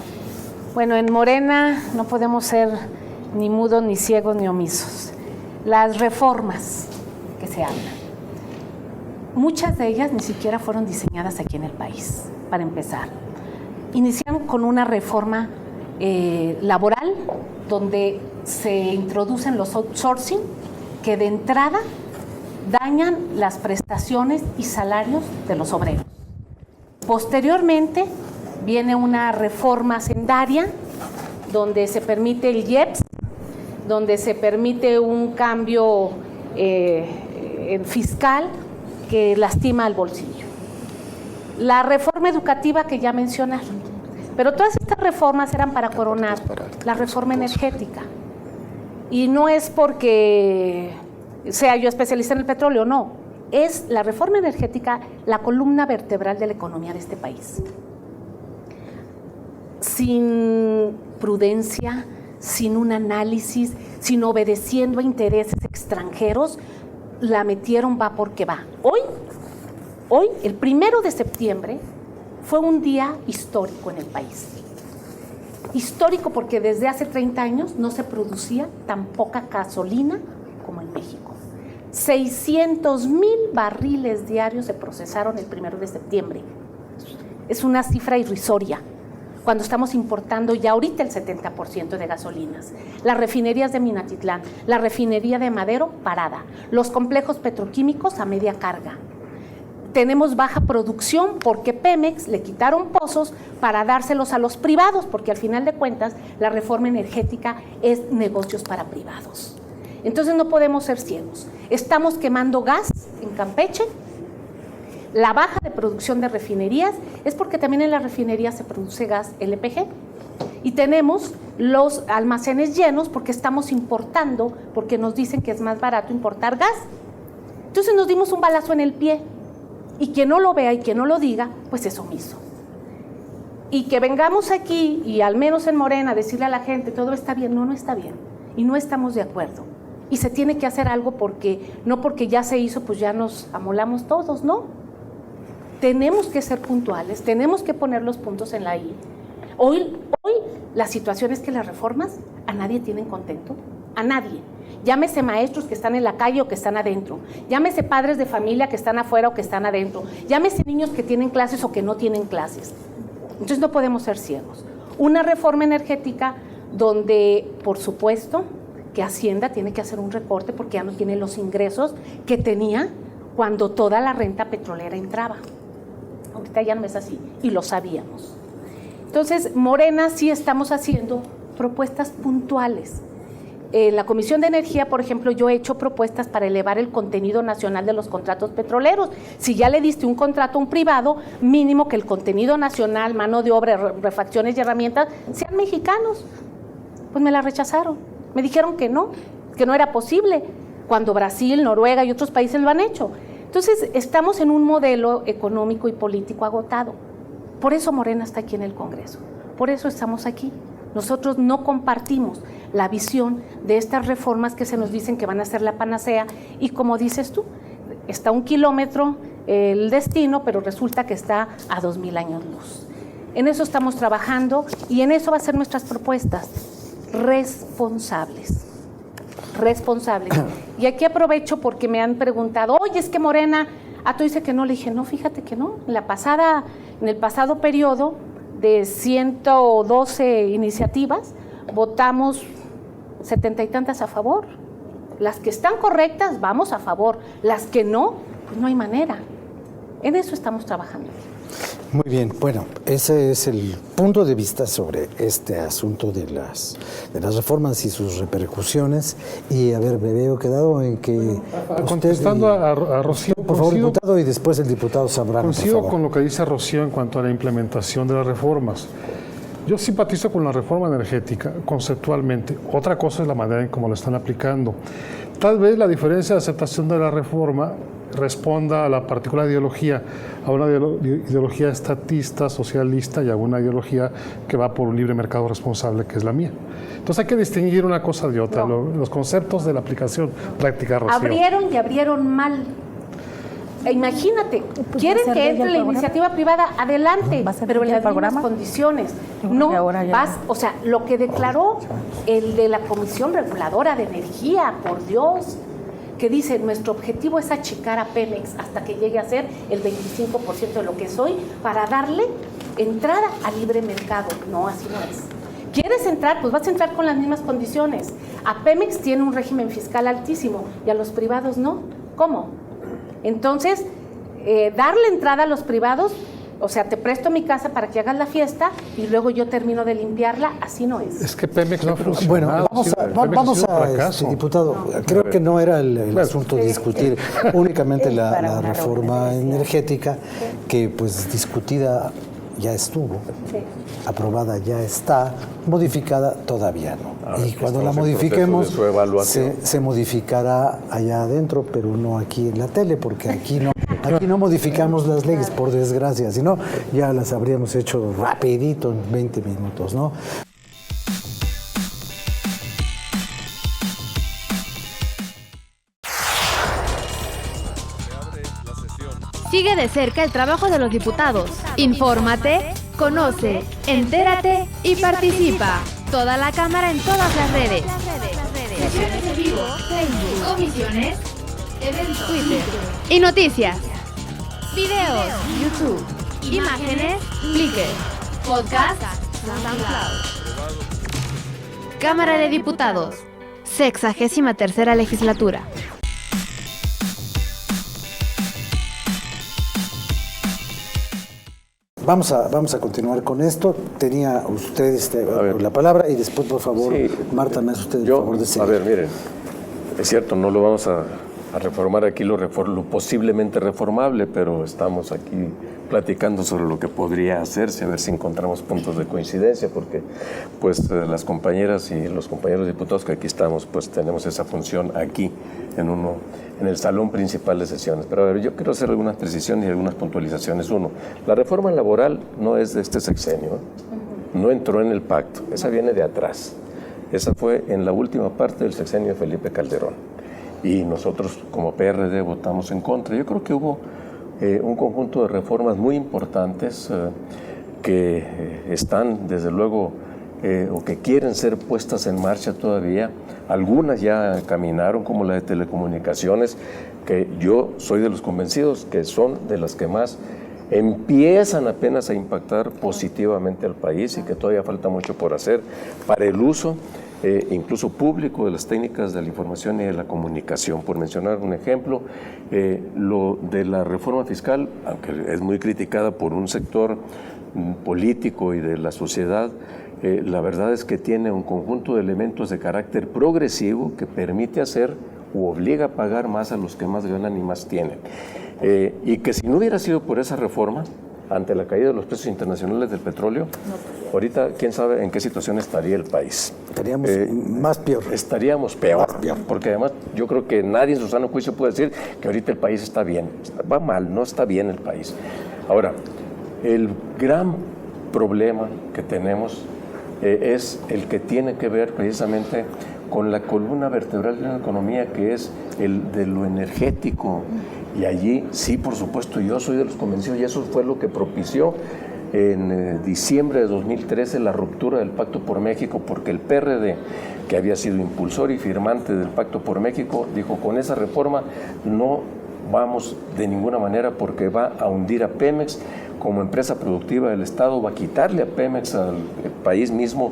Bueno, en Morena no podemos ser ni mudos, ni ciegos, ni omisos. Las reformas que se hablan, muchas de ellas ni siquiera fueron diseñadas aquí en el país, para empezar. Iniciaron con una reforma laboral donde se introducen los outsourcing que de entrada dañan las prestaciones y salarios de los obreros. Posteriormente viene una reforma hacendaria donde se permite el IEPS, donde se permite un cambio fiscal que lastima al bolsillo. La reforma educativa que ya mencionaron, pero todas estas reformas eran para coronar la reforma energética. Y no es porque sea yo especialista en el petróleo, no. Es la reforma energética la columna vertebral de la economía de este país. Sin prudencia, sin un análisis, sin obedeciendo a intereses extranjeros, la metieron va porque va. Hoy, el 1 de septiembre, fue un día histórico en el país. Histórico porque desde hace 30 años no se producía tan poca gasolina como en México. 600,000 barriles diarios se procesaron el 1 de septiembre. Es una cifra irrisoria cuando estamos importando ya ahorita el 70% de gasolinas. Las refinerías de Minatitlán, la refinería de Madero parada, los complejos petroquímicos a media carga. tenemos baja producción porque Pemex le quitaron pozos para dárselos a los privados, porque al final de cuentas la reforma energética es negocios para privados. Entonces no podemos ser ciegos. Estamos quemando gas en Campeche. La baja de producción de refinerías es porque también en las refinerías se produce gas LPG. Y tenemos los almacenes llenos porque estamos importando, porque nos dicen que es más barato importar gas. Entonces nos dimos un balazo en el pie. Y quien no lo vea y quien no lo diga, pues es omiso. Y que vengamos aquí, y al menos en Morena, decirle a la gente, todo está bien, no está bien. Y no estamos de acuerdo. Y se tiene que hacer algo porque, no porque ya se hizo, pues ya nos amolamos todos, ¿no? Tenemos que ser puntuales, tenemos que poner los puntos en la I. Hoy la situación es que las reformas a nadie tienen contento, a nadie. Llámese maestros que están en la calle o que están adentro, llámese padres de familia que están afuera o que están adentro, llámese niños que tienen clases o que no tienen clases. Entonces no podemos ser ciegos. Una reforma energética donde, por supuesto, que Hacienda tiene que hacer un recorte porque ya no tiene los ingresos que tenía cuando toda la renta petrolera entraba. Ahorita ya no es así, y lo sabíamos. Entonces, Morena sí estamos haciendo propuestas puntuales. En la Comisión de Energía, por ejemplo, yo he hecho propuestas para elevar el contenido nacional de los contratos petroleros. Si ya le diste un contrato a un privado, mínimo que el contenido nacional, mano de obra, refacciones y herramientas, sean mexicanos. Pues me la rechazaron. Me dijeron que no era posible, cuando Brasil, Noruega y otros países lo han hecho. Entonces, estamos en un modelo económico y político agotado. Por eso Morena está aquí en el Congreso, por eso estamos aquí. Nosotros no compartimos la visión de estas reformas que se nos dicen que van a ser la panacea y como dices tú, está a 1 kilómetro el destino, pero resulta que está a 2000 años luz. En eso estamos trabajando y en eso va a ser nuestras propuestas, responsables. Y aquí aprovecho porque me han preguntado, oye, es que Morena, tú dices que no, le dije, no, fíjate que no, en el pasado periodo de 112 iniciativas, votamos 70 y tantas a favor. Las que están correctas, vamos a favor. Las que no, pues no hay manera. En eso estamos trabajando. Muy bien, bueno, ese es el punto de vista sobre este asunto de las reformas y sus repercusiones. Y a ver, me veo quedado en que... Contestando a Rocío... Por favor, diputado, y después el diputado Zambrano. Coincido con lo que dice Rocío en cuanto a la implementación de las reformas. Yo simpatizo con la reforma energética conceptualmente. Otra cosa es la manera en cómo lo están aplicando. Tal vez la diferencia de aceptación de la reforma responda a la particular ideología, a una ideología estatista, socialista y a una ideología que va por un libre mercado responsable, que es la mía. Entonces hay que distinguir una cosa de otra, los conceptos de la aplicación práctica, Rocío. Abrieron y abrieron mal. Imagínate, quieren que entre la iniciativa privada, adelante, pero en las mismas condiciones. No vas, o sea, lo que declaró el de la Comisión Reguladora de Energía, por Dios, que dice, nuestro objetivo es achicar a Pemex hasta que llegue a ser el 25% de lo que es hoy, para darle entrada al libre mercado. No, así no es. ¿Quieres entrar? Pues vas a entrar con las mismas condiciones. A Pemex tiene un régimen fiscal altísimo y a los privados no. ¿Cómo? Entonces, darle entrada a los privados, o sea, te presto mi casa para que hagas la fiesta y luego yo termino de limpiarla, así no es. Es que Pemex no ha funcionado. Bueno, vamos a diputado, creo que no era el asunto de discutir únicamente la reforma energética, que pues discutida ya estuvo, aprobada ya está, modificada todavía no. Y cuando la modifiquemos, se modificará allá adentro, pero no aquí en la tele, porque aquí no modificamos las leyes, por desgracia, si no, ya las habríamos hecho rapidito en 20 minutos, ¿no? Sigue de cerca el trabajo de los diputados. Infórmate, conoce, entérate y participa. Toda la Cámara en todas las redes. Sesiones en vivo, Facebook, comisiones, eventos, Twitter y noticias. Videos, YouTube, imágenes, Flickr, podcast, SoundCloud. Cámara de Diputados, 63ª legislatura. Vamos a continuar con esto. Tenía usted la palabra y después, por favor, sí, Marta, me hace usted el favor de seguir. A ver, miren, es cierto, no lo vamos a reformar aquí lo posiblemente reformable, pero estamos aquí platicando sobre lo que podría hacerse, a ver si encontramos puntos de coincidencia, porque pues las compañeras y los compañeros diputados que aquí estamos, pues tenemos esa función aquí en el salón principal de sesiones. Pero a ver, yo quiero hacer algunas precisiones y algunas puntualizaciones. Uno, la reforma laboral no es de este sexenio, no entró en el pacto, esa viene de atrás. Esa fue en la última parte del sexenio de Felipe Calderón. Y nosotros como PRD votamos en contra. Yo creo que hubo un conjunto de reformas muy importantes que están, desde luego, o que quieren ser puestas en marcha todavía. Algunas ya caminaron, como la de telecomunicaciones, que yo soy de los convencidos que son de las que más empiezan apenas a impactar positivamente al país y que todavía falta mucho por hacer para el uso incluso público de las técnicas de la información y de la comunicación. Por mencionar un ejemplo, lo de la reforma fiscal, aunque es muy criticada por un sector político y de la sociedad, la verdad es que tiene un conjunto de elementos de carácter progresivo que permite hacer u obliga a pagar más a los que más ganan y más tienen. Y que si no hubiera sido por esa reforma, ante la caída de los precios internacionales del petróleo, ahorita quién sabe en qué situación estaría el país. Estaríamos más peor. Estaríamos peor, porque además yo creo que nadie en su sano juicio puede decir que ahorita el país está bien. Va mal, no está bien el país. Ahora, el gran problema que tenemos es el que tiene que ver precisamente con la columna vertebral de una economía, que es el de lo energético. Y allí, sí, por supuesto, yo soy de los convencidos, y eso fue lo que propició en diciembre de 2013 la ruptura del Pacto por México, porque el PRD, que había sido impulsor y firmante del Pacto por México, dijo: con esa reforma no vamos de ninguna manera, porque va a hundir a Pemex como empresa productiva del Estado, va a quitarle a Pemex, al país mismo,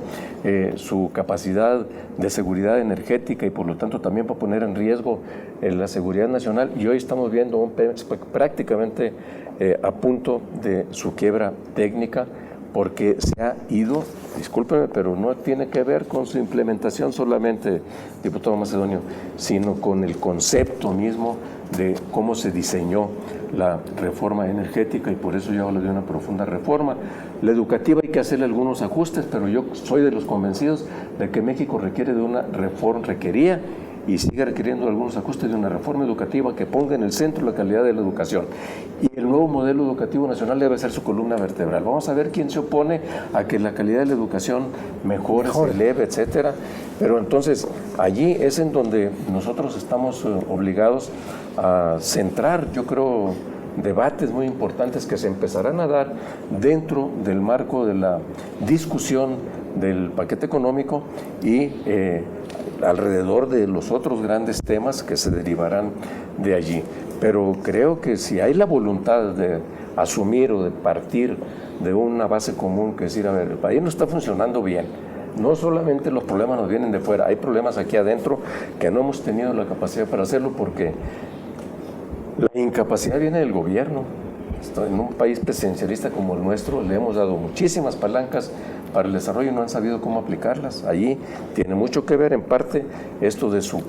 su capacidad de seguridad energética, y por lo tanto también va a poner en riesgo la seguridad nacional. Y hoy estamos viendo un Pemex prácticamente a punto de su quiebra técnica, porque se ha ido, discúlpeme, pero no tiene que ver con su implementación solamente, diputado Macedonio, sino con el concepto mismo de cómo se diseñó la reforma energética, y por eso yo hablo de una profunda reforma. La educativa hay que hacerle algunos ajustes, pero yo soy de los convencidos de que México requiere de una reforma, requería y sigue requiriendo algunos ajustes de una reforma educativa que ponga en el centro la calidad de la educación. Y el nuevo modelo educativo nacional debe ser su columna vertebral. Vamos a ver quién se opone a que la calidad de la educación mejore, se eleve, etcétera. Pero entonces, allí es en donde nosotros estamos obligados a centrar, yo creo, debates muy importantes que se empezarán a dar dentro del marco de la discusión del paquete económico y alrededor de los otros grandes temas que se derivarán de allí. Pero creo que si hay la voluntad de asumir o de partir de una base común, que es decir, a ver, el país no está funcionando bien. No solamente los problemas nos vienen de fuera, hay problemas aquí adentro que no hemos tenido la capacidad para hacerlo, porque la incapacidad viene del gobierno. En un país presidencialista como el nuestro le hemos dado muchísimas palancas para el desarrollo y no han sabido cómo aplicarlas. Allí tiene mucho que ver en parte esto de su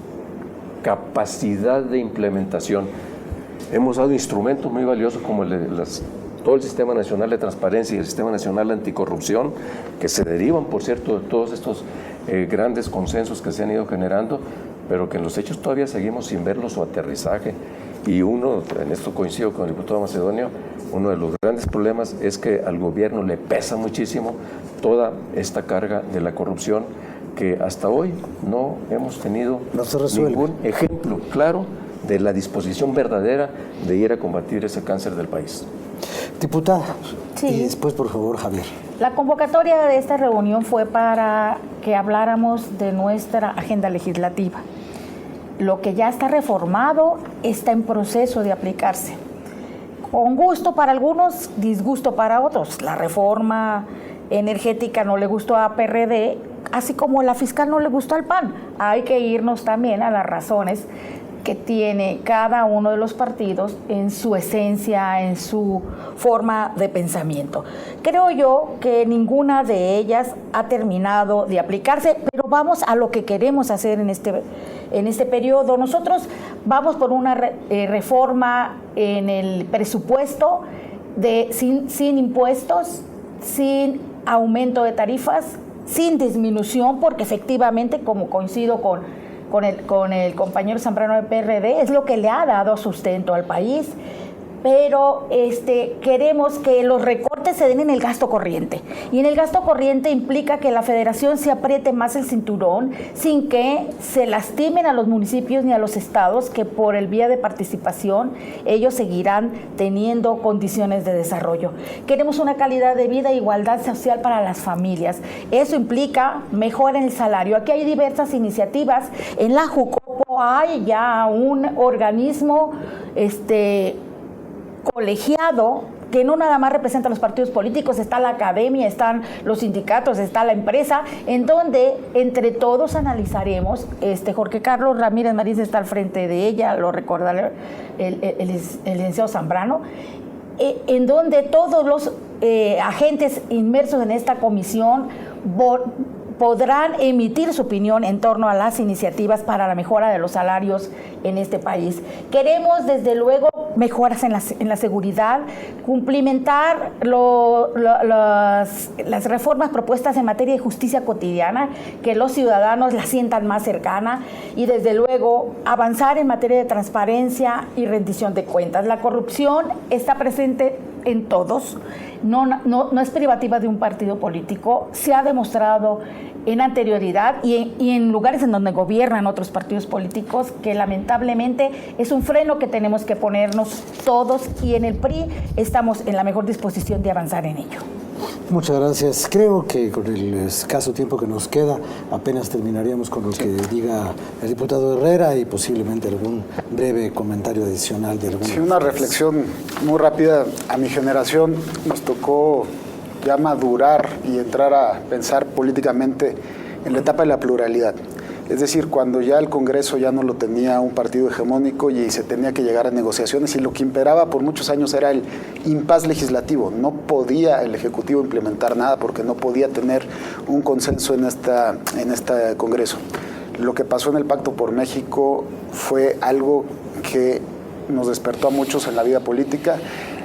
capacidad de implementación. Hemos dado instrumentos muy valiosos como todo el Sistema Nacional de Transparencia y el Sistema Nacional de Anticorrupción, que se derivan, por cierto, de todos estos grandes consensos que se han ido generando, pero que en los hechos todavía seguimos sin verlo su aterrizaje. Y en esto coincido con el diputado Macedonio, uno de los grandes problemas es que al gobierno le pesa muchísimo toda esta carga de la corrupción, que hasta hoy no hemos tenido ningún ejemplo claro de la disposición verdadera de ir a combatir ese cáncer del país. Diputada, sí. Y después, por favor, Javier. La convocatoria de esta reunión fue para que habláramos de nuestra agenda legislativa. Lo que ya está reformado está en proceso de aplicarse. Con gusto para algunos, disgusto para otros. La reforma energética no le gustó a PRD, así como la fiscal no le gustó al PAN. Hay que irnos también a las razones que tiene cada uno de los partidos en su esencia, en su forma de pensamiento. Creo yo que ninguna de ellas ha terminado de aplicarse, pero vamos a lo que queremos hacer en este periodo. Nosotros vamos por una reforma en el presupuesto sin impuestos, sin aumento de tarifas, sin disminución, porque efectivamente, como coincido con el compañero Zambrano del PRD, es lo que le ha dado sustento al país, pero queremos que los recortes se den en el gasto corriente. Y en el gasto corriente implica que la federación se apriete más el cinturón sin que se lastimen a los municipios ni a los estados, que por el vía de participación ellos seguirán teniendo condiciones de desarrollo. Queremos una calidad de vida e igualdad social para las familias. Eso implica mejora en el salario. Aquí hay diversas iniciativas. En la Jucopo hay ya un organismo colegiado que no nada más representa a los partidos políticos, está la academia, están los sindicatos, está la empresa, en donde entre todos analizaremos, Jorge Carlos Ramírez Marín está al frente de ella, lo recordará el licenciado Zambrano, en donde todos los agentes inmersos en esta comisión podrán emitir su opinión en torno a las iniciativas para la mejora de los salarios en este país. Queremos, desde luego, mejoras en la seguridad, cumplimentar las reformas propuestas en materia de justicia cotidiana, que los ciudadanos la sientan más cercana, y desde luego avanzar en materia de transparencia y rendición de cuentas. La corrupción está presente en todos, no es privativa de un partido político, se ha demostrado en anterioridad y en lugares en donde gobiernan otros partidos políticos, que lamentablemente es un freno que tenemos que ponernos todos, y en el PRI estamos en la mejor disposición de avanzar en ello. Muchas gracias. Creo que con el escaso tiempo que nos queda, apenas terminaríamos con lo que diga el diputado Herrera y posiblemente algún breve comentario adicional de alguna. Sí, una reflexión muy rápida. A mi generación nos tocó ya madurar y entrar a pensar políticamente en la etapa de la pluralidad. Es decir, cuando ya el Congreso ya no lo tenía un partido hegemónico y se tenía que llegar a negociaciones, y lo que imperaba por muchos años era el impas legislativo. No podía el Ejecutivo implementar nada porque no podía tener un consenso en este Congreso. Lo que pasó en el Pacto por México fue algo que nos despertó a muchos en la vida política,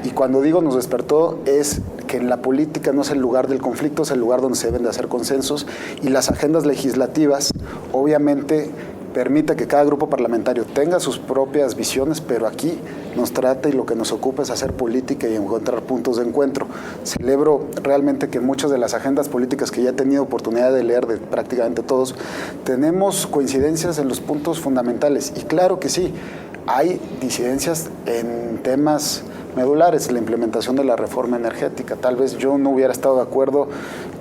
y cuando digo nos despertó es que en la política no es el lugar del conflicto, es el lugar donde se deben de hacer consensos, y las agendas legislativas obviamente permite que cada grupo parlamentario tenga sus propias visiones, pero aquí nos trata y lo que nos ocupa es hacer política y encontrar puntos de encuentro. Celebro realmente que muchas de las agendas políticas que ya he tenido oportunidad de leer de prácticamente todos, tenemos coincidencias en los puntos fundamentales, y claro que sí, hay disidencias en temas medulares, la implementación de la reforma energética. Tal vez yo no hubiera estado de acuerdo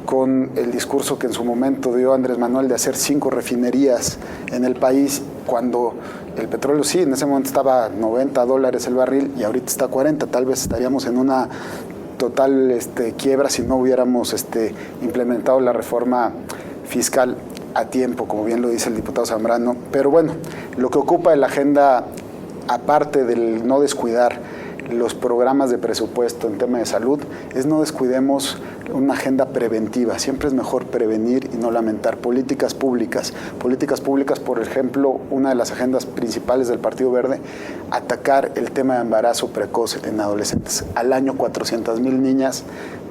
con el discurso que en su momento dio Andrés Manuel de hacer 5 refinerías en el país, cuando el petróleo sí, en ese momento estaba a $90 el barril y ahorita está a 40. Tal vez estaríamos en una total quiebra si no hubiéramos implementado la reforma fiscal a tiempo, como bien lo dice el diputado Zambrano. Pero bueno, lo que ocupa en la agenda, aparte del no descuidar los programas de presupuesto en tema de salud, es no descuidemos una agenda preventiva. Siempre es mejor prevenir y no lamentar. Políticas públicas, por ejemplo, una de las agendas principales del Partido Verde, atacar el tema de embarazo precoz en adolescentes. Al año 400,000 niñas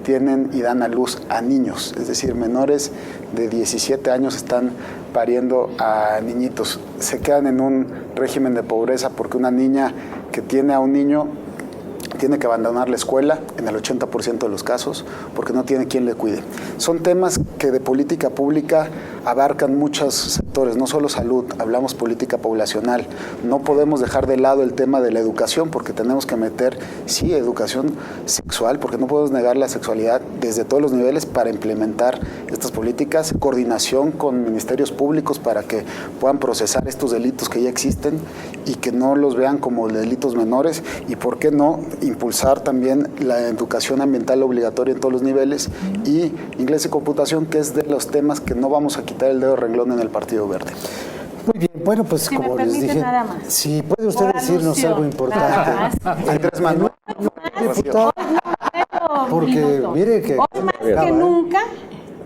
tienen y dan a luz a niños, es decir, menores de 17 años están pariendo a niñitos. Se quedan en un régimen de pobreza porque una niña que tiene a un niño tiene que abandonar la escuela en el 80% de los casos porque no tiene quien le cuide. Son temas que de política pública abarcan muchos sectores, no solo salud, hablamos política poblacional. No podemos dejar de lado el tema de la educación porque tenemos que meter, sí, educación sexual, porque no podemos negar la sexualidad desde todos los niveles para implementar estas políticas, coordinación con ministerios públicos para que puedan procesar estos delitos que ya existen y que no los vean como delitos menores, y por qué no impulsar también la educación ambiental obligatoria en todos los niveles, y inglés y computación, que es de los temas que no vamos a quitar el dedo renglón en el Partido Verde. Muy bien, bueno, pues Si me como les permite dije, nada más. si puede usted Por decirnos alusión, algo importante. nada más. Andrés Manuel. Diputado, porque mire que Hoy más que nunca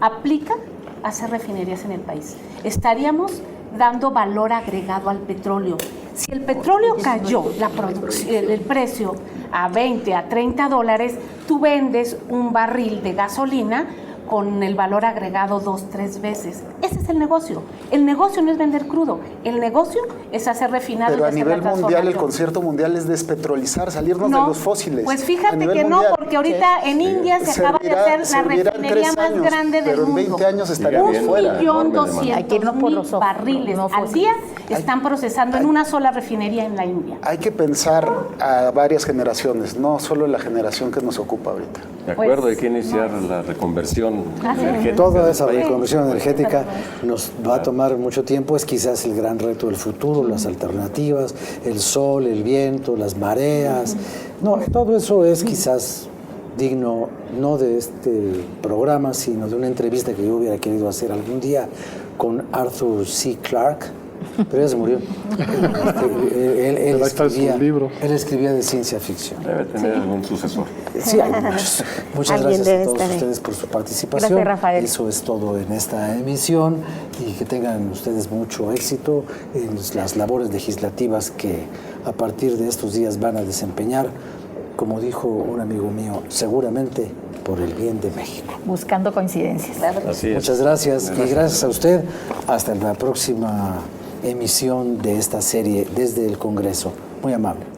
aplica hacer refinerías en el país. Estaríamos dando valor agregado al petróleo. Si el petróleo cayó, el precio a 20, a 30 dólares, tú vendes un barril de gasolina con el valor agregado 2, 3 veces. Ese es el negocio. El negocio no es vender crudo. El negocio es hacer refinados. Pero a nivel mundial, el concierto mundial es despetrolizar, salirnos de los fósiles. Pues fíjate que no, porque ahorita en India se acaba de hacer la refinería más grande del mundo. Pero en 20 años estaríamos fuera. 1.200.000 barriles al día están procesando en una sola refinería en la India. Hay que pensar a varias generaciones, no solo la generación que nos ocupa ahorita. De acuerdo, hay que iniciar la reconversión energética. toda esa reconversión energética nos va a tomar mucho tiempo, es quizás el gran reto del futuro, las alternativas, el sol, el viento, las mareas. No, todo eso es quizás digno no de este programa, sino de una entrevista que yo hubiera querido hacer algún día con Arthur C. Clarke, pero ya se murió. Él escribía de ciencia ficción. Debe tener algún sucesor. Sí, hay muchos. Muchas gracias a todos ustedes por su participación. Gracias, Rafael. Eso es todo en esta emisión y que tengan ustedes mucho éxito en las labores legislativas que a partir de estos días van a desempeñar, como dijo un amigo mío, seguramente por el bien de México. Buscando coincidencias. Así es. Muchas gracias y gracias a usted. Hasta la próxima emisión de esta serie desde el Congreso. Muy amable.